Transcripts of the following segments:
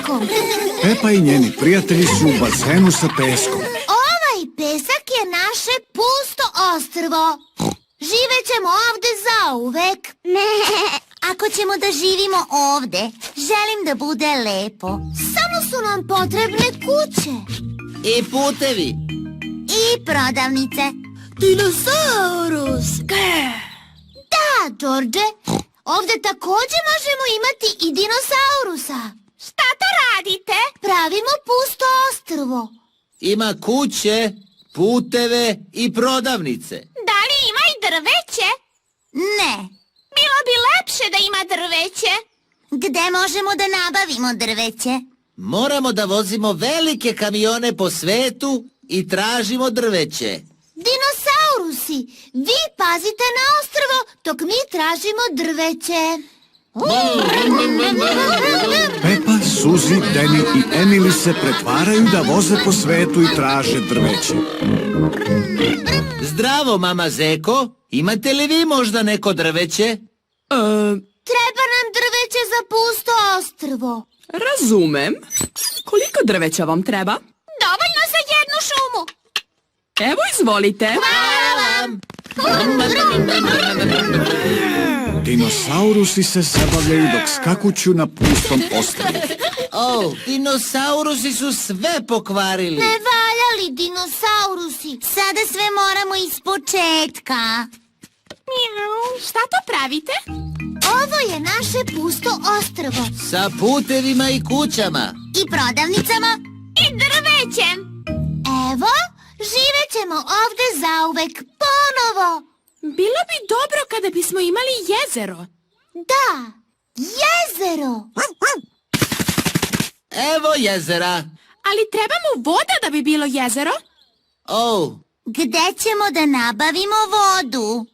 peskom. Pepa i njeni prijatelji su u bazenu sa peskom. Ovaj pesak je naše pusto ostrvo. Živećemo ovde zauvek. Ne. Ako ćemo da živimo ovde, želim da bude lepo. Samo su nam potrebne kuće. I putevi. I prodavnice. Dinosaurus. Da, Đorđe. Ovde takođe možemo imati i dinosaurusa. Šta to radite? Pravimo pusto ostrvo. Ima kuće, puteve i prodavnice. Da li ima i drveće? Ne. Bilo bi lepše da ima drveće. Gde možemo da nabavimo drveće? Moramo da vozimo velike kamione po svetu i tražimo drveće. Dinosaurusi, vi pazite na ostrvo dok mi tražimo drveće. Pepa, Suzi, Deni i Emili se pretvaraju da voze po svetu i traže drveće. Zdravo, mama Zeko. Imate li vi možda neko drveće? Treba nam drveće za pusto ostrvo. Razumem. Koliko drveća vam treba? Dovoljno za jednu šumu. Evo, izvolite. Hvala vam. Dinosaurusi se zabavljaju dok skakuću na pustom ostrvu. Dinosaurusi su sve pokvarili. Ne valjali dinosaurusi. Sada sve moramo iz početka. Šta to pravite? Ovo je naše pusto ostrvo. Sa putevima i kućama. I prodavnicama. I drvećem. Evo, živećemo ovde zauvek ponovo. Bilo bi dobro kada bismo imali jezero. Da, jezero. Evo jezera. Ali treba mu voda da bi bilo jezero. Gde ćemo da nabavimo vodu?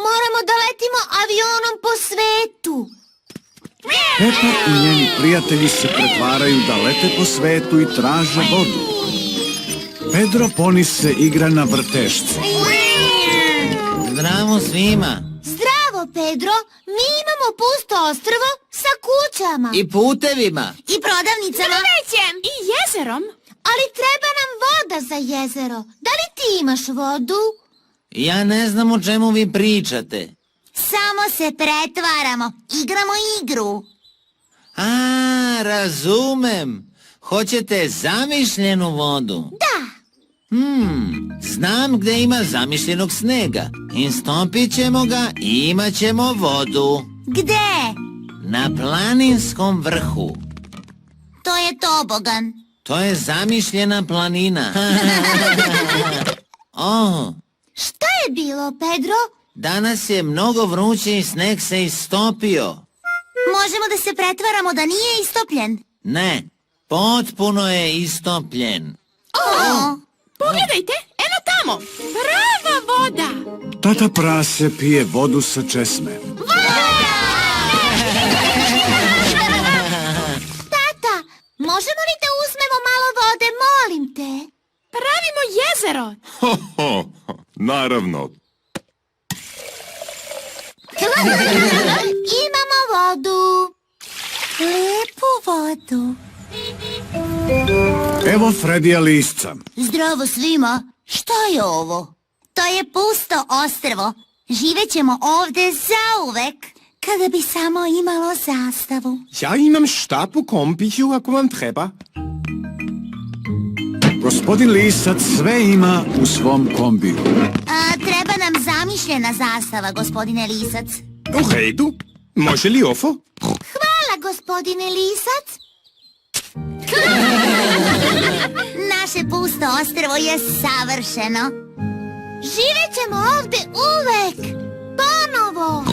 Moramo da letimo avionom po svetu. Pepa i njeni prijatelji se pretvaraju da lete po svetu i traže vodu. Pedro Ponis se igra na vrtešcu. Zdravo svima. Zdravo, Pedro. Mi imamo pusto ostrvo sa kućama. I putevima. I prodavnicama. Drvećem. I jezerom. Ali treba nam voda za jezero. Da li ti imaš vodu? Ja ne znam o čemu vi pričate. Samo se pretvaramo. Igramo igru. Razumem. Hoćete zamišljenu vodu? Da. Znam gde ima zamišljenog snega. Istopit ćemo ga i imat ćemo vodu. Gde? Na planinskom vrhu. To je tobogan. To je zamišljena planina. Šta je bilo, Pedro? Danas je mnogo vruće i sneg se istopio. Možemo da se pretvaramo da nije istopljen. Ne, potpuno je istopljen. Pogledajte, eno tamo. Prava voda. Tata Prase pije vodu sa česme. Tata, možemo li da uzmemo malo vode, molim te? Pravimo jezero. Naravno. Imamo vodu. Lepu vodu. Evo Fredija Lisca. Zdravo svima. Šta je ovo? To je pusto ostrvo. Živećemo ovde zauvek. Kada bi samo imalo zastavu. Ja imam štap u kompiću ako vam treba. Gospodin Lisac sve ima u svom kombiju. Treba nam zamišljena zastava, gospodine Lisac. U redu. Može li ovo? Hvala, gospodine Lisac. Naše pusto ostrvo je savršeno. Živećemo ovde uvek. Ponovo.